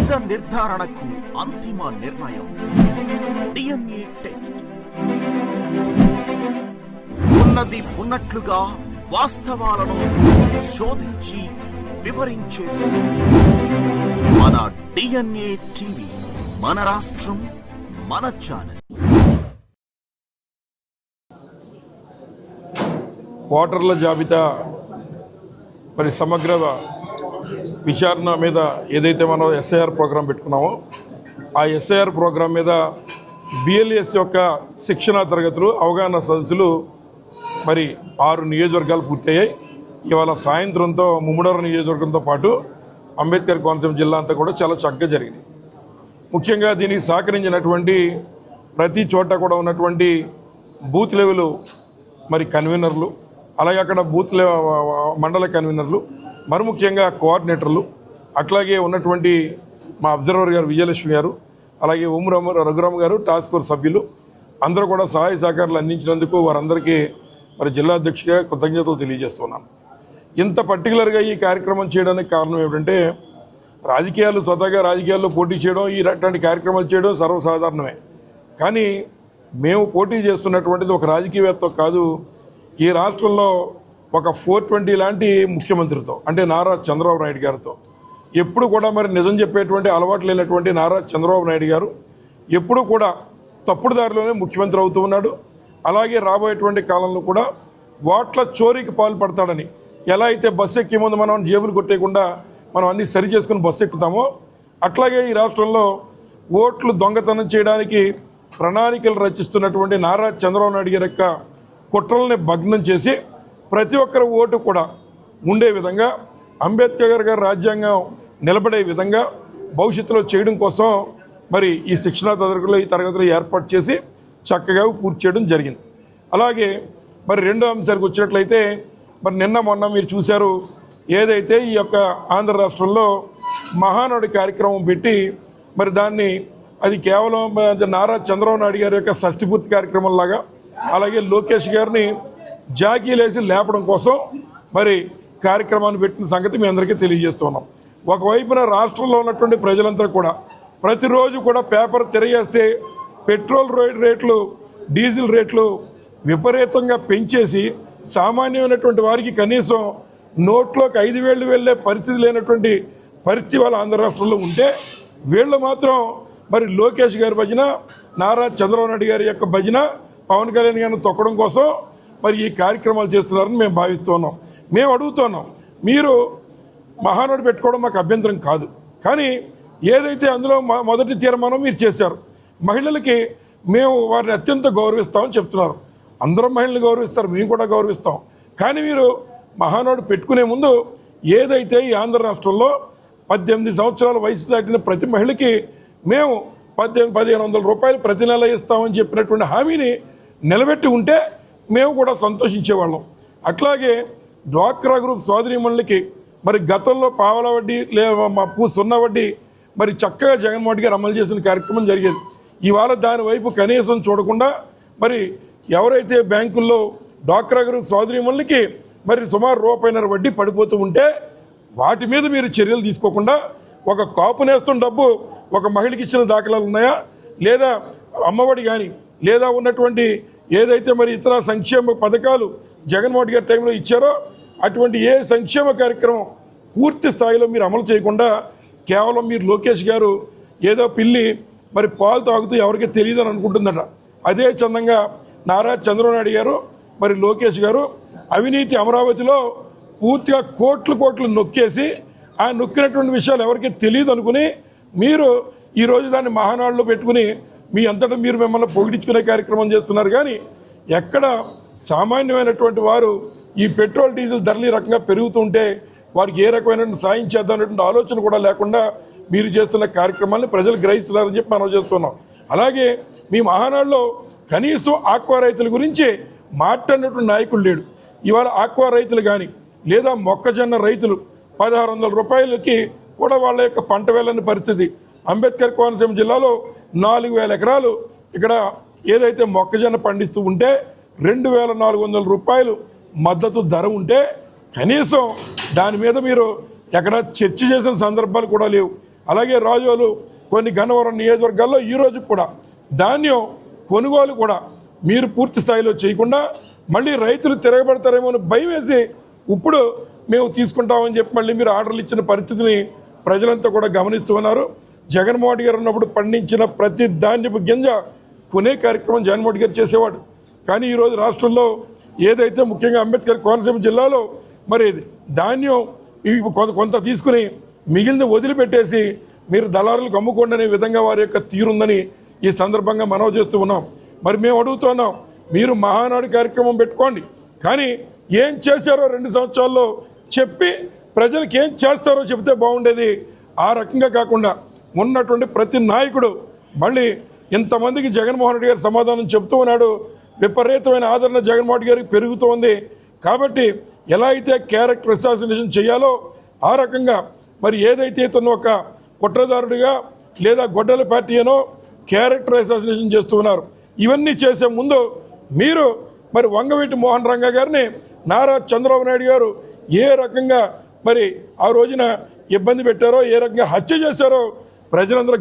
నిజ నిర్ధారణకు అంతిమ నిర్ణయం DNA టెస్ట్. ఉన్నది ఉన్నట్లుగా వాస్తవాలను శోధించి వివరించే మన DNA టీవీ, మన రాష్ట్రం, మన ఛానల్. ఓటర్ల జాబితా మరి సమగ్ర విచారణ మీద ఏదైతే మనం SIR ప్రోగ్రాం పెట్టుకున్నామో ఆ SIR ప్రోగ్రాం మీద BLS యొక్క శిక్షణా తరగతులు, అవగాహన సదస్సులు మరి 6 నియోజకవర్గాలు పూర్తయ్యాయి. ఇవాళ సాయంత్రంతో ముమ్మడవరం నియోజకవర్గంతో పాటు అంబేద్కర్ కోనసీమ జిల్లా అంతా కూడా చాలా చక్కగా జరిగింది. ముఖ్యంగా దీనికి సహకరించినటువంటి ప్రతి చోట కూడా ఉన్నటువంటి బూత్ లెవెల్ మరి కన్వీనర్లు, అలాగే అక్కడ బూత్ మండల కన్వీనర్లు, మరి ముఖ్యంగా కోఆర్డినేటర్లు, అట్లాగే ఉన్నటువంటి మా అబ్జర్వర్ గారు విజయలక్ష్మి గారు, అలాగే రఘురామ్ గారు, టాస్క్ ఫోర్స్ సభ్యులు అందరూ కూడా సహాయ సహకారాలు అందించినందుకు వారందరికీ మరి జిల్లా అధ్యక్షుడిగా కృతజ్ఞతలు తెలియజేస్తున్నాను. ఇంత పర్టికులర్గా ఈ కార్యక్రమం చేయడానికి కారణం ఏమిటంటే రాజకీయాలు, స్వతహాగా రాజకీయాల్లో పోటీ చేయడం, ఇలాంటి కార్యక్రమాలు చేయడం సర్వసాధారణమే. కానీ మేము పోటీ చేస్తున్నటువంటిది ఒక రాజకీయవేత్త కాదు, ఈ రాష్ట్రంలో ఒక 420 లాంటి ముఖ్యమంత్రితో, అంటే నారా చంద్రబాబు నాయుడు గారితో. ఎప్పుడు కూడా మరి నిజం చెప్పేటువంటి అలవాటు లేనటువంటి నారా చంద్రబాబు నాయుడు గారు ఎప్పుడు కూడా తప్పుడు దారిలోనే ముఖ్యమంత్రి అవుతూ ఉన్నాడు. అలాగే రాబోయేటువంటి కాలంలో కూడా ఓట్ల చోరీకి పాల్పడతాడని, ఎలా అయితే బస్సు ఎక్కే ముందు మనం జేబులు కొట్టేయకుండా మనం అన్నీ సరి చేసుకుని బస్సు ఎక్కుతామో అట్లాగే ఈ రాష్ట్రంలో ఓట్లు దొంగతనం చేయడానికి ప్రణాళికలు రచిస్తున్నటువంటి నారా చంద్రబాబు నాయుడు గారి యొక్క కుట్రల్ని భగ్నం చేసి ప్రతి ఒక్కరి ఓటు కూడా ఉండే విధంగా, అంబేద్కర్ గారి రాజ్యాంగం నిలబడే విధంగా భవిష్యత్తులో చేయడం కోసం మరి ఈ శిక్షణా తరగతులు ఏర్పాటు చేసి చక్కగా పూర్తి చేయడం జరిగింది. అలాగే మరి రెండో అంశానికి వచ్చినట్లయితే మరి మొన్న మీరు చూశారు, ఏదైతే ఈ యొక్క ఆంధ్ర రాష్ట్రంలో మహానాడు కార్యక్రమం పెట్టి మరి దాన్ని అది కేవలం నారా చంద్రబాబు నాయుడు గారి యొక్క షష్ఠిపూర్తి కార్యక్రమంలాగా, అలాగే లోకేష్ గారిని జాకీలేసి లేపడం కోసం మరి కార్యక్రమాన్ని పెట్టిన సంగతి మీ అందరికీ తెలియజేస్తున్నాం. ఒకవైపున రాష్ట్రంలో ఉన్నటువంటి ప్రజలంతా కూడా ప్రతిరోజు కూడా పేపర్ తిరగేస్తే పెట్రోల్ రేట్లు, డీజిల్ రేట్లు విపరీతంగా పెంచేసి సామాన్యమైనటువంటి వారికి కనీసం నోట్లోకి 5,000 వెళ్ళే పరిస్థితి లేనటువంటి పరిస్థితి వాళ్ళ ఆంధ్ర రాష్ట్రంలో ఉంటే, వీళ్ళు మాత్రం మరి లోకేష్ గారి భజన, నారా చంద్రబాబు నాయుడు గారి యొక్క భజన, పవన్ కళ్యాణ్ గారిని తొక్కడం కోసం మరి ఈ కార్యక్రమాలు చేస్తున్నారని మేము భావిస్తున్నాం. మేము అడుగుతున్నాం, మీరు మహానాడు పెట్టుకోవడం మాకు అభ్యంతరం కాదు, కానీ ఏదైతే అందులో మొదటి తీర్మానం మీరు చేశారు, మహిళలకి మేము వారిని అత్యంత గౌరవిస్తామని చెప్తున్నారు. అందరం మహిళలు గౌరవిస్తారు, మేము కూడా గౌరవిస్తాం. కానీ మీరు మహానాడు పెట్టుకునే ముందు ఏదైతే ఈ ఆంధ్ర రాష్ట్రంలో 18 సంవత్సరాల వయసు దాటిన ప్రతి మహిళకి మేము 1,500 రూపాయలు ప్రతి నెల ఇస్తామని చెప్పినటువంటి హామీని నిలబెట్టి ఉంటే మేము కూడా సంతోషించేవాళ్ళం. అట్లాగే డ్వాక్రా గ్రూప్ సోదరీమణులకి మరి గతంలో పావల వడ్డీ సున్నా వడ్డీ మరి చక్కగా జగన్మోహన్ రెడ్డి గారు అమలు చేసిన కార్యక్రమం జరిగేది. ఇవాళ దాని వైపు కనీసం చూడకుండా మరి ఎవరైతే బ్యాంకుల్లో డ్వాక్రా గ్రూప్ సోదరీమణులకి మరి సుమారు ₹1.5 వడ్డీ పడిపోతూ ఉంటే వాటి మీద మీరు చర్యలు తీసుకోకుండా ఒక కాపు నేస్తున్న డబ్బు ఒక మహిళకి ఇచ్చిన దాఖలాలు ఉన్నాయా, లేదా అమ్మఒడి కానీ, లేదా ఉన్నటువంటి ఏదైతే మరి ఇతర సంక్షేమ పథకాలు జగన్మోహన్ రెడ్డి గారి టైంలో ఇచ్చారో అటువంటి ఏ సంక్షేమ కార్యక్రమం పూర్తి స్థాయిలో మీరు అమలు చేయకుండా కేవలం మీరు లోకేష్ గారు ఏదో పిల్లి మరి పాలు తాగుతూ ఎవరికి తెలియదని అనుకుంటుందట. అదే చందంగా నారా చంద్రబాబు నాయుడు గారు మరి లోకేష్ గారు అవినీతి అమరావతిలో పూర్తిగా కోట్లు నొక్కేసి ఆ నొక్కినటువంటి విషయాలు ఎవరికి తెలియదు అనుకుని మీరు ఈరోజు దాన్ని మహానాడులో పెట్టుకుని మీ అంతటా మీరు మిమ్మల్ని పొగిడించుకునే కార్యక్రమం చేస్తున్నారు. కానీ ఎక్కడ సామాన్యమైనటువంటి వారు ఈ పెట్రోల్ డీజిల్ ధరలు ఈ రకంగా పెరుగుతుంటే వారికి ఏ రకమైన సాయం చేద్దామనేటువంటి ఆలోచన కూడా లేకుండా మీరు చేస్తున్న కార్యక్రమాన్ని ప్రజలు గ్రహిస్తున్నారని చెప్పి మనం చేస్తున్నాం. అలాగే మీ మహానాడులో కనీసం ఆక్వా రైతుల గురించి మాట్లాడినటువంటి నాయకుడు లేడు. ఇవాళ ఆక్వా రైతులు కానీ లేదా మొక్కజొన్న రైతులు 1,600 రూపాయలకి కూడా వాళ్ళ యొక్క పంట వెళ్ళని పరిస్థితి. అంబేద్కర్ కోనసీమ జిల్లాలో 4,000 ఎకరాలు ఇక్కడ ఏదైతే మొక్కజొన్న పండిస్తూ ఉంటే 2,400 రూపాయలు మద్దతు ధర ఉంటే కనీసం దాని మీద మీరు ఎక్కడ చర్చ చేసిన సందర్భాలు కూడా లేవు. అలాగే రాజోలు కొన్ని గన్నవరం నియోజకవర్గాల్లో ఈరోజు కూడా ధాన్యం కొనుగోలు కూడా మీరు పూర్తి స్థాయిలో చేయకుండా మళ్ళీ రైతులు తిరగబడతారేమో అని భయం వేసి ఇప్పుడు మేము తీసుకుంటామని చెప్పి మళ్ళీ మీరు ఆర్డర్లు ఇచ్చిన పరిస్థితిని ప్రజలంతా కూడా గమనిస్తూ ఉన్నారు. జగన్మోహన్ రెడ్డి గారు ఉన్నప్పుడు పండించిన ప్రతి ధాన్యపు గింజ కొనే కార్యక్రమం జగన్మోహన్ రెడ్డి గారు చేసేవాడు. కానీ ఈరోజు రాష్ట్రంలో ఏదైతే ముఖ్యంగా అంబేద్కర్ కోనసీమ జిల్లాలో మరి ధాన్యం కొంత తీసుకుని మిగిలిన వదిలిపెట్టేసి మీరు దళారులకు అమ్ముకోండి అనే విధంగా వారి యొక్క తీరుందని ఈ సందర్భంగా మనవి చేస్తూ ఉన్నాం. మరి మేము అడుగుతున్నాం, మీరు మహానాడు కార్యక్రమం పెట్టుకోండి, కానీ ఏం చేశారో 2 సంవత్సరాల్లో చెప్పి ప్రజలకు ఏం చేస్తారో చెబితే బాగుండేది. ఆ రకంగా కాకుండా ఉన్నటువంటి ప్రతి నాయకుడు మళ్ళీ ఇంతమందికి జగన్మోహన్ రెడ్డి గారు సమాధానం చెబుతూ ఉన్నాడు. విపరీతమైన ఆదరణ జగన్మోహన్ రెడ్డి గారికి పెరుగుతోంది. కాబట్టి ఎలా అయితే క్యారెక్టర్ అసాసినేషన్ చేయాలో ఆ రకంగా మరి ఏదైతే ఇతను ఒక కుట్రదారుడిగా లేదా గొడ్డల పార్టీ అనో క్యారెక్టర్ అసాసినేషన్ చేస్తూ ఉన్నారు. ఇవన్నీ చేసే ముందు మీరు మరి వంగవీటి మోహన్ రంగా గారిని నారా చంద్రబాబు నాయుడు గారు ఏ రకంగా మరి ఆ రోజున ఇబ్బంది పెట్టారో, ఏ రకంగా హత్య చేశారో ప్రజలందరూ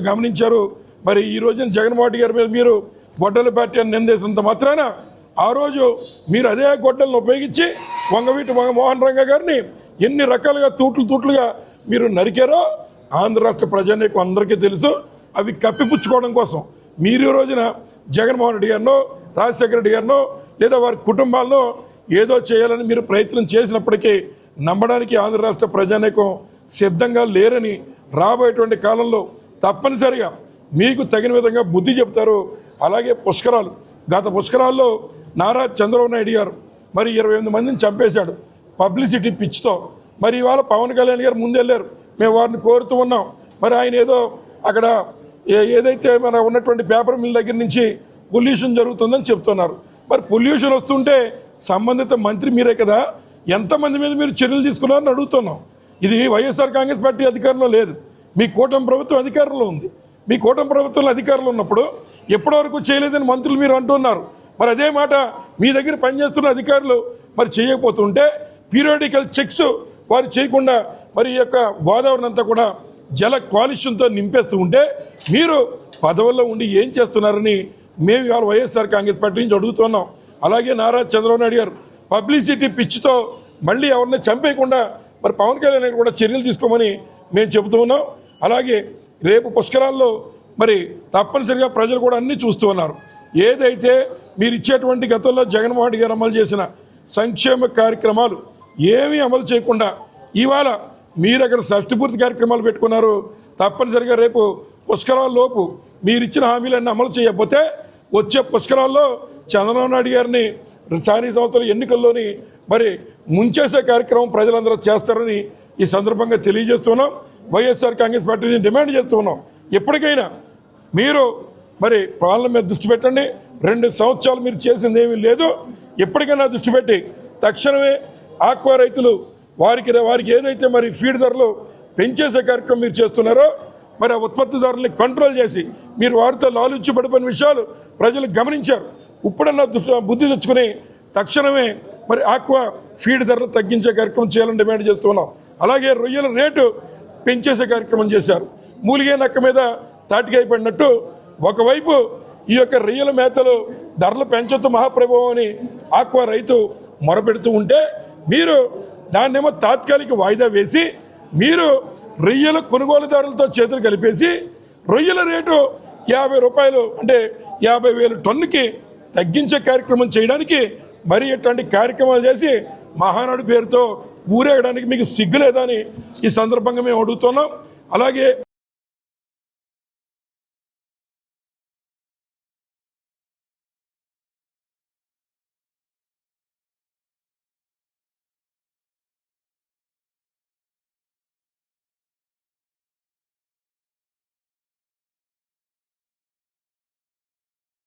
గమనించారు. మరి ఈ రోజున జగన్మోహన్ రెడ్డి గారి మీద మీరు గొడ్డల పార్టీ అని నిందేసినంత మాత్రాన ఆ రోజు మీరు అదే గొడ్డలను ఉపయోగించి వంగవీటి మోహన్ రంగా గారిని ఎన్ని రకాలుగా తూట్లుగా మీరు నరికారో ఆంధ్ర రాష్ట్ర ప్రజానీకం అందరికీ తెలుసు. అవి కప్పిపుచ్చుకోవడం కోసం మీరు ఈ రోజున జగన్మోహన్ రెడ్డి గారినో, రాజశేఖర రెడ్డి గారినో లేదా వారి కుటుంబాలను ఏదో చేయాలని మీరు ప్రయత్నం చేసినప్పటికీ నమ్మడానికి ఆంధ్ర రాష్ట్ర ప్రజానీకం సిద్ధంగా లేరని రాబోయేటువంటి కాలంలో తప్పనిసరిగా మీకు తగిన విధంగా బుద్ధి చెప్తారు. అలాగే పుష్కరాలు, గత పుష్కరాల్లో నారా చంద్రబాబు నాయుడు గారు మరి 28 మందిని చంపేశాడు పబ్లిసిటీ పిచ్చితో. మరి ఇవాళ పవన్ కళ్యాణ్ గారు ముందెళ్ళారు, మేము వారిని కోరుతూ ఉన్నాం. మరి ఆయన ఏదో అక్కడ ఏదైతే మన ఉన్నటువంటి పేపర్ మిల్ దగ్గర నుంచి పొల్యూషన్ జరుగుతుందని చెప్తున్నారు. మరి పొల్యూషన్ వస్తుంటే సంబంధిత మంత్రి మీరే కదా, ఎంతమంది మీద మీరు చర్యలు తీసుకున్నారని అడుగుతున్నాం. ఇది వైఎస్ఆర్ కాంగ్రెస్ పార్టీ అధికారంలో లేదు, మీ కూటమి ప్రభుత్వం అధికారంలో ఉంది. మీ కూటమి ప్రభుత్వంలో అధికారంలో ఉన్నప్పుడు ఎప్పటివరకు చేయలేదని మంత్రులు మీరు అంటున్నారు. మరి అదే మాట మీ దగ్గర పనిచేస్తున్న అధికారులు మరి చేయకపోతుంటే పీరియాడికల్ చెక్స్ వారు చేయకుండా మరి ఈ యొక్క గోదావరిని అంతా కూడా జల కాలుష్యంతో నింపేస్తూ ఉంటే మీరు పదవుల్లో ఉండి ఏం చేస్తున్నారని మేము ఇవాళ వైఎస్ఆర్ కాంగ్రెస్ పార్టీ నుంచి అడుగుతున్నాం. అలాగే నారా చంద్రబాబు నాయుడు గారు పబ్లిసిటీ పిచ్చితో మళ్ళీ ఎవరిని చంపేయకుండా మరి పవన్ కళ్యాణ్ కూడా చర్యలు తీసుకోమని మేము చెబుతూ ఉన్నాం. అలాగే రేపు పుష్కరాల్లో మరి తప్పనిసరిగా ప్రజలు కూడా అన్నీ చూస్తూ ఉన్నారు. ఏదైతే మీరు ఇచ్చేటువంటి గతంలో జగన్మోహన్ రెడ్డి గారు అమలు చేసిన సంక్షేమ కార్యక్రమాలు ఏమీ అమలు చేయకుండా ఇవాళ మీరు అక్కడ షష్టిపూర్తి కార్యక్రమాలు పెట్టుకున్నారు. తప్పనిసరిగా రేపు పుష్కరాల్లోపు మీరు ఇచ్చిన హామీలన్నీ అమలు చేయకపోతే వచ్చే పుష్కరాల్లో చంద్రబాబు నాయుడు గారిని స్థానిక సంస్థల ఎన్నికల్లోని మరి ముంచేసే కార్యక్రమం ప్రజలందరూ చేస్తారని ఈ సందర్భంగా తెలియజేస్తున్నాం. వైఎస్ఆర్ కాంగ్రెస్ పార్టీని డిమాండ్ చేస్తున్నాం, ఎప్పటికైనా మీరు మరి పాలన మీద దృష్టి పెట్టండి. 2 సంవత్సరాలు మీరు చేసింది ఏమీ లేదు, ఎప్పటికైనా దృష్టి పెట్టి తక్షణమే ఆక్వా రైతులు వారికి ఏదైతే మరి ఫీడ్ ధరలు పెంచేసే కార్యక్రమం మీరు చేస్తున్నారో మరి ఆ ఉత్పత్తిదారుల్ని కంట్రోల్ చేసి మీరు వారితో లాలుచి పడిపోయిన విషయాలు ప్రజలు గమనించారు. ఇప్పుడన్నా బుద్ధి తెచ్చుకుని తక్షణమే మరి ఆక్వా ఫీడ్ ధరలు తగ్గించే కార్యక్రమం చేయాలని డిమాండ్ చేస్తున్నాం. అలాగే రొయ్యల రేటు పెంచేసే కార్యక్రమం చేశారు. మూలిగే నక్క మీద తాటికాయ పడినట్టు ఒకవైపు ఈ యొక్క రొయ్యల మేతలు ధరలు పెంచొద్దు మహాప్రభుత్వం అని ఆక్వా రైతు మొరపెడుతూ ఉంటే మీరు దాన్నేమో తాత్కాలిక వాయిదా వేసి మీరు రొయ్యల కొనుగోలుదారులతో చేతులు కలిపేసి రొయ్యల రేటు 50 రూపాయలు అంటే 50,000 టన్నుకి తగ్గించే కార్యక్రమం చేయడానికి మరి ఇట్లాంటి కార్యక్రమాలు చేసి మహానాడు పేరుతో ఊరేగడానికి మీకు సిగ్గులేదని ఈ సందర్భంగా మేము అడుగుతున్నాం. అలాగే